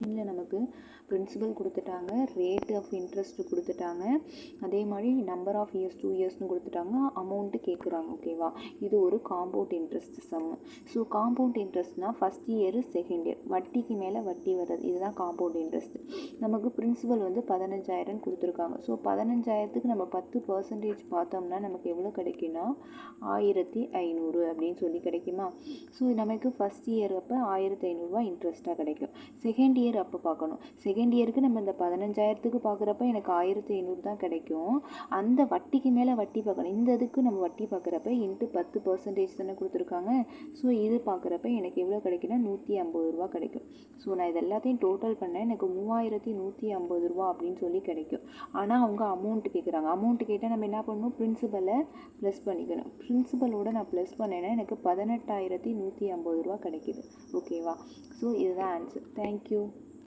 இதில் நமக்கு பிரின்சிபல் கொடுத்துட்டாங்க, ரேட் ஆஃப் இன்ட்ரெஸ்ட் கொடுத்துட்டாங்க, அதே மாதிரி நம்பர் ஆஃப் இயர்ஸ் 2 இயர்ஸ்னு கொடுத்துட்டாங்க, அமௌண்ட்டு கேட்குறாங்க. ஓகேவா, இது ஒரு காம்பவுண்ட் இன்ட்ரெஸ்ட் சம்மு. ஸோ காம்பவுண்ட் இன்ட்ரெஸ்ட்னால் ஃபஸ்ட் இயர் செகண்ட் இயர் வட்டிக்கு மேலே வட்டி வர்றது, இதுதான் காம்பவுண்ட் இன்ட்ரெஸ்ட். நமக்கு பிரின்சிபல் வந்து 15,000 கொடுத்துருக்காங்க. ஸோ 15,000க்கு நம்ம 10% பார்த்தோம்னா நமக்கு எவ்வளோ கிடைக்குன்னா 1,500 அப்படின்னு சொல்லி கிடைக்குமா. ஸோ நமக்கு ஃபஸ்ட் இயர் அப்போ 1,500 இன்ட்ரெஸ்ட்டாக கிடைக்கும். செகண்ட் இயர் அப்போ பார்க்கணும். செகண்ட் இயருக்கு நம்ம இந்த 15,000க்கு பார்க்குறப்ப எனக்கு 1,500 தான் கிடைக்கும். அந்த வட்டிக்கு மேலே வட்டி பார்க்கணும். இந்த இதுக்கு நம்ம வட்டி பார்க்குறப்ப இன்ட்டு 10% தானே கொடுத்துருக்காங்க. ஸோ இது பார்க்குறப்ப எனக்கு எவ்வளோ கிடைக்குன்னா 150 ரூபா கிடைக்கும். ஸோ நான் இது எல்லாத்தையும் டோட்டல் பண்ணேன், எனக்கு 3,150 ரூபா அப்படின்னு சொல்லி கிடைக்கும். ஆனால் அவங்க அமௌண்ட்டு கேட்குறாங்க. அமௌண்ட்டு கேட்டால் நம்ம என்ன பண்ணணும், பிரின்சிபலை ப்ளஸ் பண்ணிக்கணும். பிரின்சிபலோட நான் ப்ளஸ் பண்ணேன்னா எனக்கு 18,150 ரூபா கிடைக்கிது. ஓகேவா, ஸோ இதுதான் ஆன்சர். தேங்க்யூ.